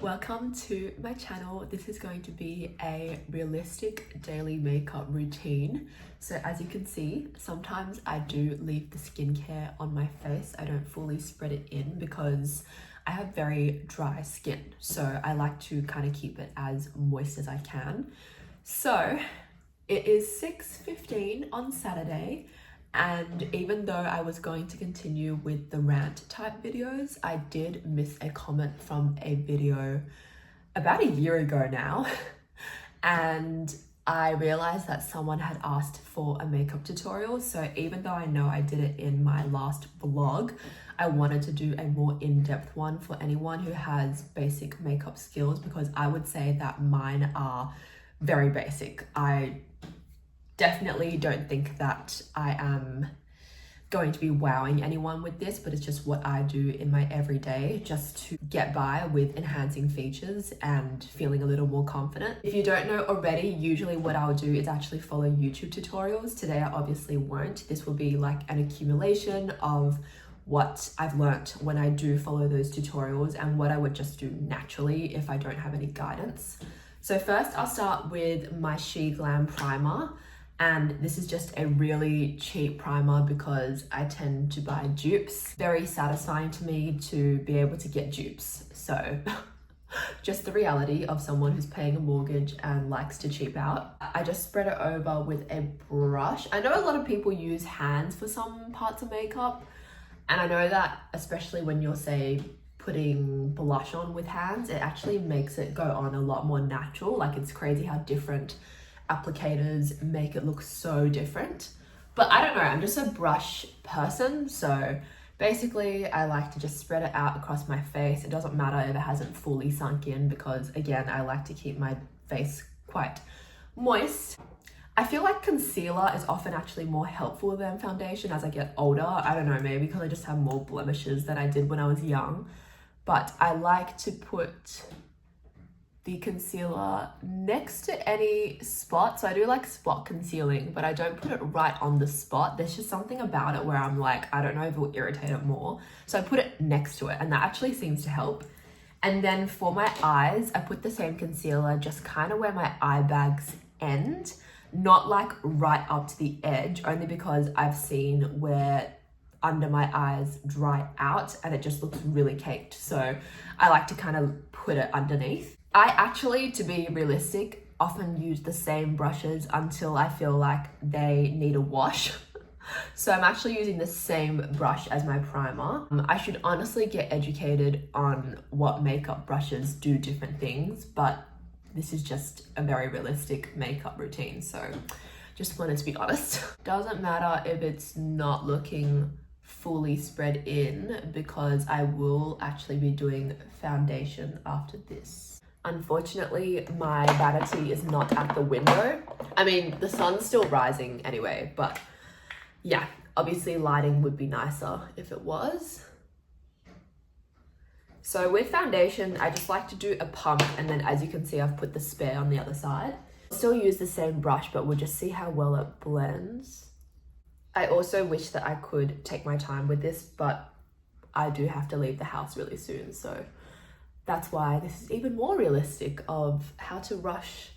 welcome to my channel. This is going to be a realistic daily makeup routine. So as you can see, sometimes I do leave the skincare on my face. I don't fully spread it in because I have very dry skin. So I like to kind of keep it as moist as I can. So it is 6:15 on Saturday. And even though I was going to continue with the rant type videos, I did miss a comment from a video about a year ago now. And I realized that someone had asked for a makeup tutorial. So even though I know I did it in my last vlog, I wanted to do a more in-depth one for anyone who has basic makeup skills, because I would say that mine are very basic. I definitely don't think that I am going to be wowing anyone with this, but it's just what I do in my everyday just to get by with enhancing features and feeling a little more confident. If you don't know already, usually what I'll do is actually follow YouTube tutorials. Today I obviously won't. This will be like an accumulation of what I've learnt when I do follow those tutorials and what I would just do naturally if I don't have any guidance. So first I'll start with my SheGlam primer. And this is just a really cheap primer because I tend to buy dupes. Very satisfying to me to be able to get dupes. So just the reality of someone who's paying a mortgage and likes to cheap out. I just spread it over with a brush. I know a lot of people use hands for some parts of makeup. And I know that especially when you're, say, putting blush on with hands, it actually makes it go on a lot more natural. Like, it's crazy how different applicators make it look so different. But I don't know, I'm just a brush person, so basically I like to just spread it out across my face. It doesn't matter if it hasn't fully sunk in because, again, I like to keep my face quite moist. I feel like concealer is often actually more helpful than foundation as I get older. I don't know, maybe because I just have more blemishes than I did when I was young. But I like to put the concealer next to any spot. So I do like spot concealing, but I don't put it right on the spot. There's just something about it where I'm like, I don't know if it will irritate it more. So I put it next to it and that actually seems to help. And then for my eyes, I put the same concealer just kind of where my eye bags end, not like right up to the edge, only because I've seen where under my eyes dry out and it just looks really caked. So I like to kind of put it underneath. I actually, to be realistic, often use the same brushes until I feel like they need a wash. So I'm actually using the same brush as my primer. I should honestly get educated on what makeup brushes do different things, but this is just a very realistic makeup routine. So just wanted to be honest. Doesn't matter if it's not looking fully spread in because I will actually be doing foundation after this. Unfortunately, my vanity is not at the window. I mean, the sun's still rising anyway, but yeah, obviously lighting would be nicer if it was. So with foundation, I just like to do a pump, and then as you can see, I've put the spare on the other side. Still use the same brush, but we'll just see how well it blends. I also wish that I could take my time with this, but I do have to leave the house really soon, so that's why this is even more realistic of how to rush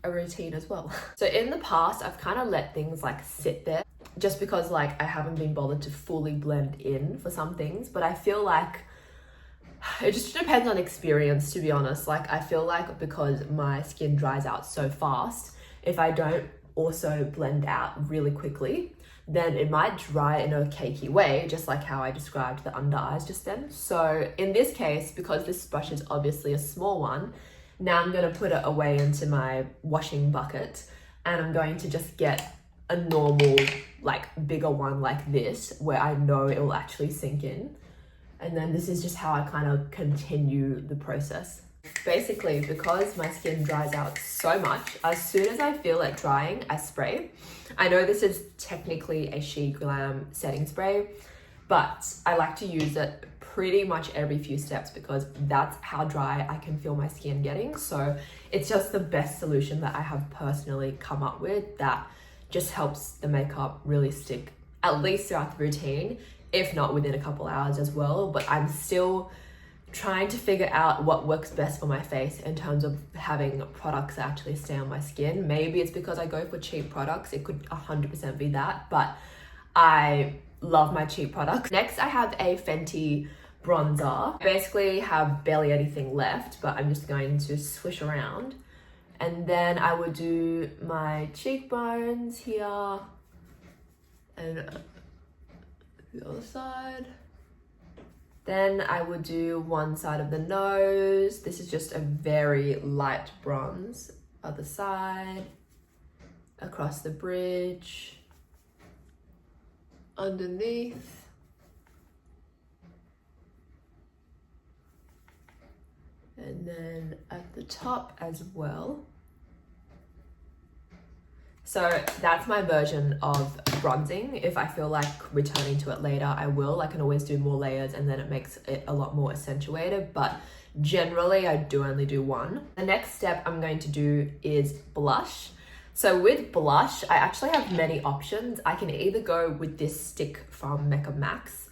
a routine as well. So in the past, I've kind of let things like sit there just because like I haven't been bothered to fully blend in for some things, but I feel like it just depends on experience, to be honest. Like I feel like because my skin dries out so fast, if I don't also blend out really quickly, then it might dry in a cakey way, just like how I described the under eyes just then. So in this case, because this brush is obviously a small one, now I'm gonna put it away into my washing bucket and I'm going to just get a normal, like bigger one like this, where I know it will actually sink in. And then this is just how I kind of continue the process. Basically, because my skin dries out so much, as soon as I feel it drying, I spray. I know this is technically a SheGlam setting spray, but I like to use it pretty much every few steps because that's how dry I can feel my skin getting. So it's just the best solution that I have personally come up with that just helps the makeup really stick, at least throughout the routine, if not within a couple hours as well. But I'm still trying to figure out what works best for my face in terms of having products that actually stay on my skin. Maybe it's because I go for cheap products. It could 100% be that, but I love my cheap products. Next, I have a Fenty bronzer. I basically have barely anything left, but I'm just going to swish around. And then I would do my cheekbones here and the other side. Then I would do one side of the nose. This is just a very light bronze. Other side, across the bridge, underneath. And then at the top as well. So that's my version of bronzing. If I feel like returning to it later, I will. I can always do more layers and then it makes it a lot more accentuated, but generally I do only do one. The next step I'm going to do is blush. So with blush, I actually have many options. I can either go with this stick from Makeup Max,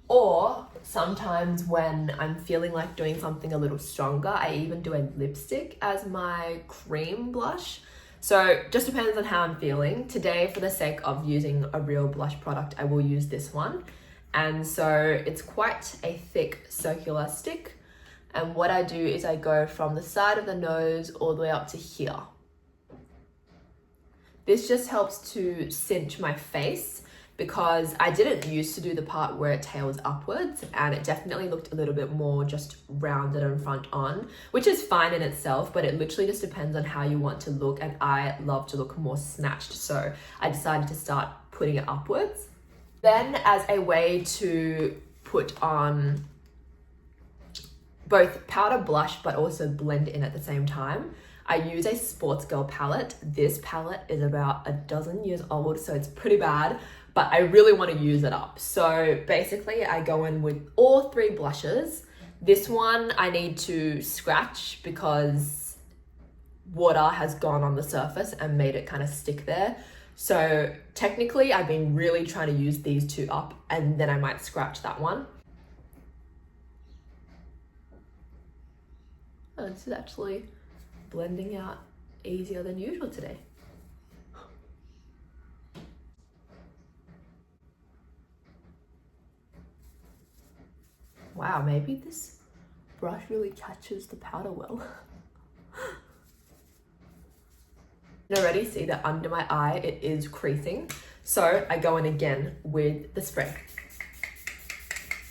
or sometimes when I'm feeling like doing something a little stronger, I even do a lipstick as my cream blush. So just depends on how I'm feeling. Today, for the sake of using a real blush product, I will use this one. And so it's quite a thick circular stick. And what I do is I go from the side of the nose all the way up to here. This just helps to cinch my face because I didn't used to do the part where it tails upwards, and it definitely looked a little bit more just rounded and front on, which is fine in itself, but it literally just depends on how you want to look, and I love to look more snatched, so I decided to start putting it upwards. Then as a way to put on both powder blush but also blend in at the same time, I use a Sports Girl palette. This palette is about a dozen years old, so it's pretty bad, but I really want to use it up. So basically I go in with all three blushes. This one I need to scratch because water has gone on the surface and made it kind of stick there. So technically I've been really trying to use these two up, and then I might scratch that one. Oh, this is actually blending out easier than usual today. Wow, maybe this brush really catches the powder well. You already see that under my eye it is creasing, so I go in again with the spray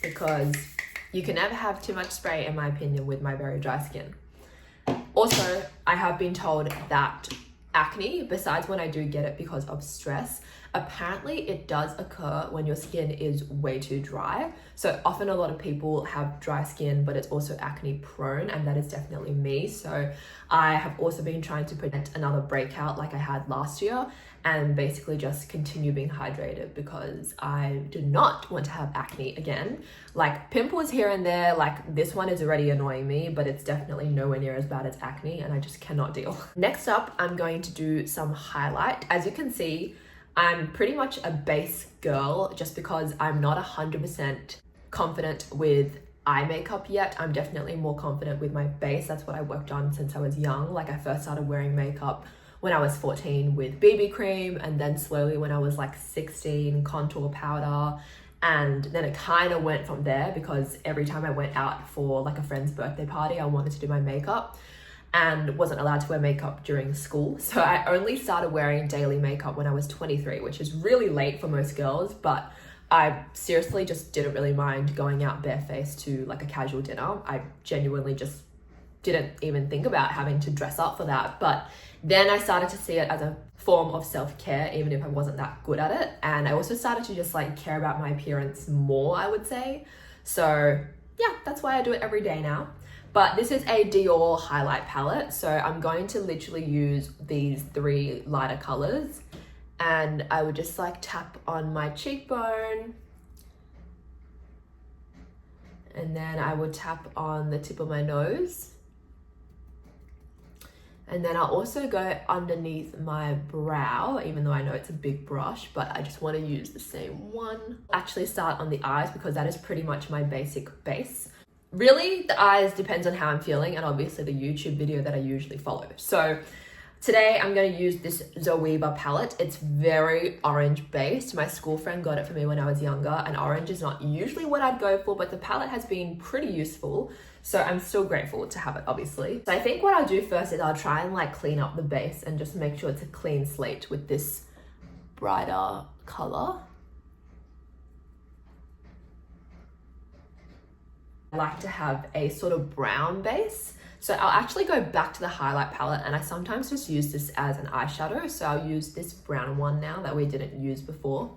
because you can never have too much spray, in my opinion, with my very dry skin. Also, I have been told that acne, besides when I do get it because of stress, apparently it does occur when your skin is way too dry. So often a lot of people have dry skin, but it's also acne prone, and that is definitely me. So I have also been trying to prevent another breakout like I had last year, and basically just continue being hydrated because I do not want to have acne again. Like pimples here and there, like this one is already annoying me, but it's definitely nowhere near as bad as acne, and I just cannot deal. Next up, I'm going to do some highlight. As you can see, I'm pretty much a base girl just because I'm not 100% confident with eye makeup yet. I'm definitely more confident with my base. That's what I worked on since I was young. Like I first started wearing makeup when I was 14 with BB cream, and then slowly when I was like 16, contour powder, and then it kind of went from there because every time I went out for like a friend's birthday party, I wanted to do my makeup and wasn't allowed to wear makeup during school. So I only started wearing daily makeup when I was 23, which is really late for most girls, but I seriously just didn't really mind going out barefaced to like a casual dinner. I genuinely just didn't even think about having to dress up for that. But then I started to see it as a form of self-care, even if I wasn't that good at it. And I also started to just like care about my appearance more, I would say. So yeah, that's why I do it every day now. But this is a Dior highlight palette. So I'm going to literally use these three lighter colors, and I would just like tap on my cheekbone, and then I would tap on the tip of my nose. And then I'll also go underneath my brow, even though I know it's a big brush, but I just want to use the same one. Actually start on the eyes because that is pretty much my basic base. really the eyes depends on how I'm feeling and obviously the YouTube video that I usually follow. So today I'm going to use this Zoeva palette. It's very orange based. My school friend got it for me when I was younger, and orange is not usually what I'd go for, but the palette has been pretty useful. So I'm still grateful to have it, obviously. So I think what I'll do first is I'll try and like clean up the base and just make sure it's a clean slate with this brighter color. I like to have a sort of brown base. So I'll actually go back to the highlight palette, and I sometimes just use this as an eyeshadow. So I'll use this brown one now that we didn't use before.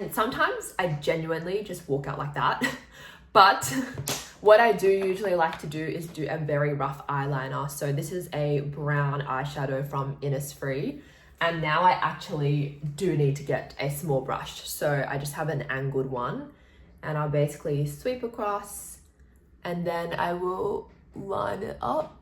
And sometimes I genuinely just walk out like that. But what I do usually like to do is do a very rough eyeliner. So this is a brown eyeshadow from Innisfree. And now I actually do need to get a small brush. So I just have an angled one, and I'll basically sweep across, and then I will line it up.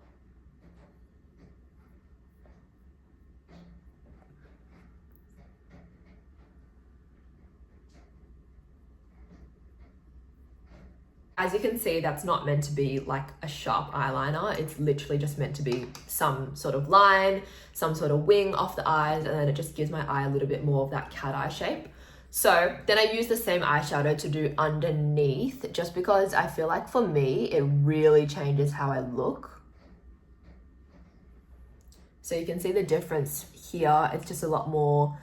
As you can see, that's not meant to be like a sharp eyeliner. It's literally just meant to be some sort of line, some sort of wing off the eyes, and then it just gives my eye a little bit more of that cat eye shape. So then I use the same eyeshadow to do underneath, just because I feel like for me, it really changes how I look. So you can see the difference here. It's just a lot more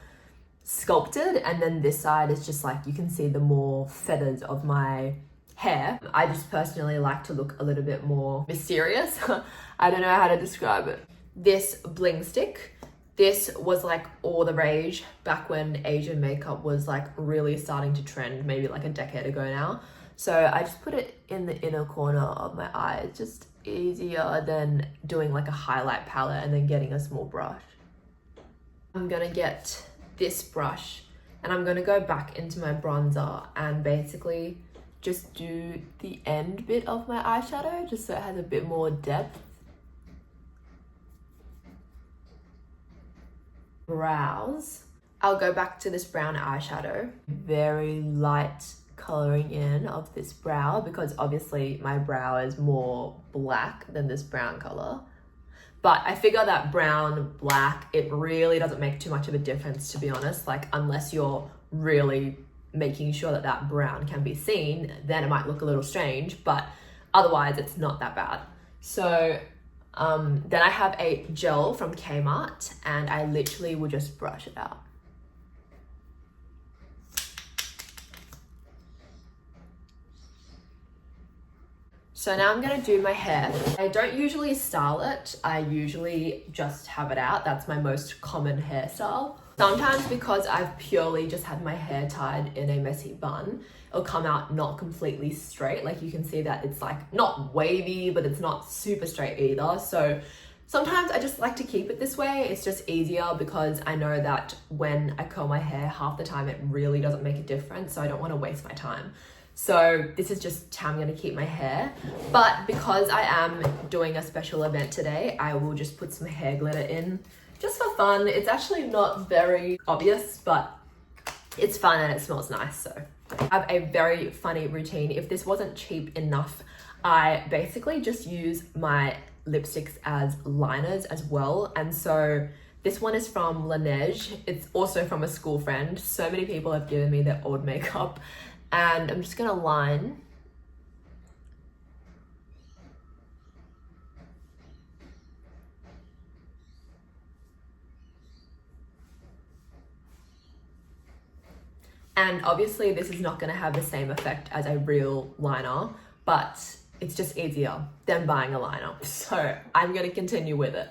sculpted, and then this side is just like, you can see the more feathers of my hair. I just personally like to look a little bit more mysterious. I don't know how to describe it. This bling stick, this was like all the rage back when Asian makeup was like really starting to trend, maybe like a decade ago now. So I just put it in the inner corner of my eye. It's just easier than doing like a highlight palette and then getting a small brush. I'm gonna get this brush and I'm gonna go back into my bronzer and basically just do the end bit of my eyeshadow just so it has a bit more depth. Brows. I'll go back to this brown eyeshadow. Very light coloring in of this brow because obviously my brow is more black than this brown color. But I figure that brown, black, it really doesn't make too much of a difference, to be honest. Like, unless you're really making sure that that brown can be seen, then it might look a little strange, but otherwise it's not that bad. So then I have a gel from Kmart and I literally will just brush it out. So now I'm gonna do my hair. I don't usually style it. I usually just have it out. That's my most common hairstyle. Sometimes because I've purely just had my hair tied in a messy bun, it'll come out not completely straight. Like you can see that it's like not wavy, but it's not super straight either. So sometimes I just like to keep it this way. It's just easier because I know that when I curl my hair, half the time it really doesn't make a difference. So I don't want to waste my time. So this is just how I'm going to keep my hair. But because I am doing a special event today, I will just put some hair glitter in just for fun. It's actually not very obvious, but it's fun and it smells nice. So I have a very funny routine. If this wasn't cheap enough, I basically just use my lipsticks as liners as well. And so this one is from Laneige. It's also from a school friend. So many people have given me their old makeup. And I'm just gonna line. And obviously this is not gonna have the same effect as a real liner, but it's just easier than buying a liner. So I'm gonna continue with it.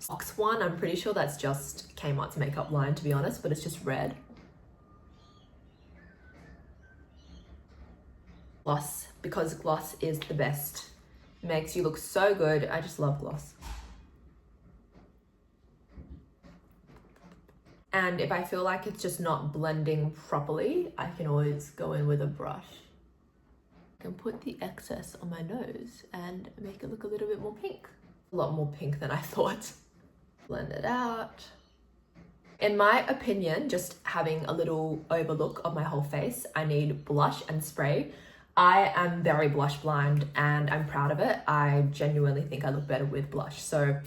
Box one, I'm pretty sure that's just Kmart's makeup line, to be honest, but it's just red. Gloss, because gloss is the best. It makes you look so good. I just love gloss. And if I feel like it's just not blending properly, I can always go in with a brush. I can put the excess on my nose and make it look a little bit more pink. A lot more pink than I thought. Blend it out. In my opinion, just having a little overlook of my whole face, I need blush and spray. I am very blush blind and I'm proud of it. I genuinely think I look better with blush. So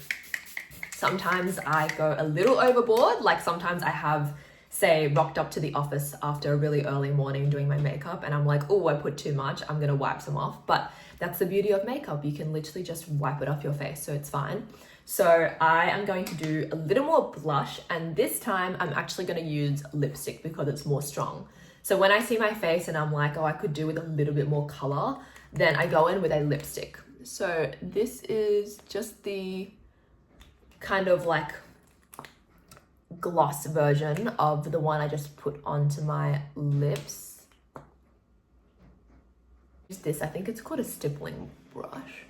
sometimes I go a little overboard. Like sometimes I have, say, rocked up to the office after a really early morning doing my makeup and I'm like, oh, I put too much, I'm gonna wipe some off. But that's the beauty of makeup. You can literally just wipe it off your face, so it's fine. So I am going to do a little more blush, and this time I'm actually gonna use lipstick because it's more strong. So when I see my face and I'm like, oh, I could do with a little bit more color, then I go in with a lipstick. So this is just the kind of like gloss version of the one I just put onto my lips. Use this, I think it's called a stippling brush.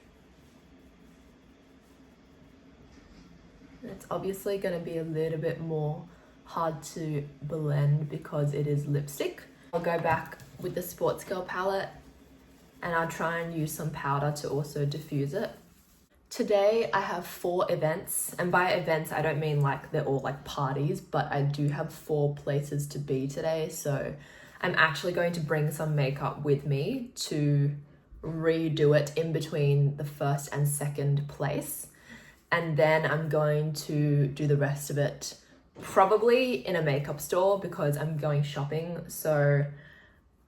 It's obviously going to be a little bit more hard to blend because it is lipstick. I'll go back with the Sports Girl palette and I'll try and use some powder to also diffuse it. Today I have 4 events, and by events I don't mean like they're all like parties, but I do have 4 places to be today. So I'm actually going to bring some makeup with me to redo it in between the first and second place. And then I'm going to do the rest of it probably in a makeup store because I'm going shopping. So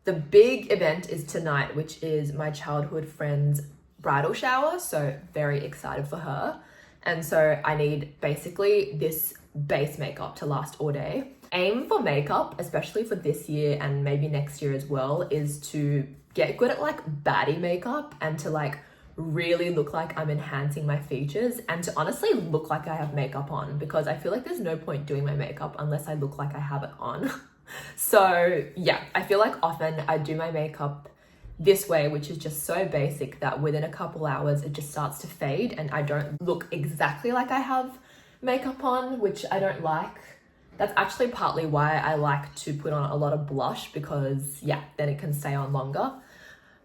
the big event is tonight, which is my childhood friend's bridal shower. So very excited for her. And so I need basically this base makeup to last all day. Aim for makeup, especially for this year and maybe next year as well, is to get good at like baddie makeup and to like really look like I'm enhancing my features and to honestly look like I have makeup on, because I feel like there's no point doing my makeup unless I look like I have it on. So yeah, I feel like often I do my makeup this way, which is just so basic that within a couple hours it just starts to fade and I don't look exactly like I have makeup on, which I don't like. That's actually partly why I like to put on a lot of blush, because yeah, then it can stay on longer.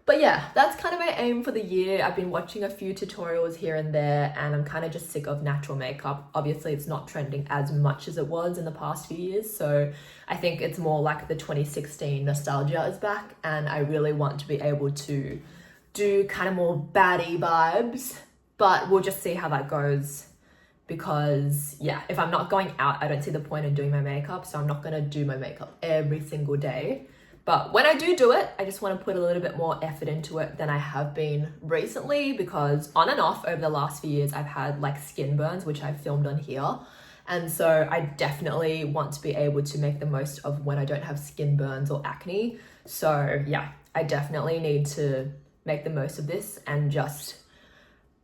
But yeah, that's kind of my aim for the year. I've been watching a few tutorials here and there and I'm kind of just sick of natural makeup. Obviously, it's not trending as much as it was in the past few years. So I think it's more like the 2016 nostalgia is back and I really want to be able to do kind of more baddie vibes. But we'll just see how that goes, because yeah, if I'm not going out, I don't see the point in doing my makeup. So I'm not going to do my makeup every single day. But when I do it, I just want to put a little bit more effort into it than I have been recently, because on and off over the last few years, I've had like skin burns, which I've filmed on here. And so I definitely want to be able to make the most of when I don't have skin burns or acne. So yeah, I definitely need to make the most of this and just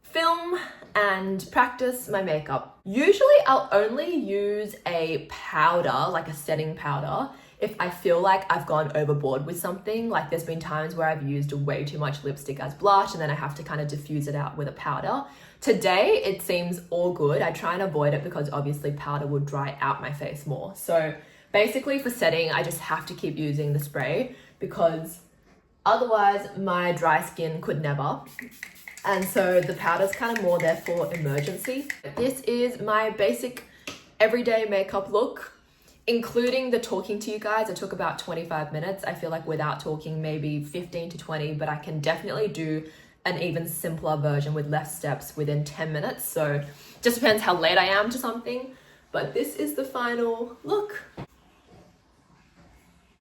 film and practice my makeup. Usually I'll only use a powder, like a setting powder, if I feel like I've gone overboard with something. Like there's been times where I've used way too much lipstick as blush and then I have to kind of diffuse it out with a powder. Today, it seems all good. I try and avoid it because obviously powder will dry out my face more. So basically for setting, I just have to keep using the spray because otherwise my dry skin could never. And so the powder's kind of more there for emergency. This is my basic everyday makeup look, including the talking to you guys. I took about 25 minutes. I feel like without talking, maybe 15 to 20, but I can definitely do an even simpler version with less steps within 10 minutes. So just depends how late I am to something. But this is the final look.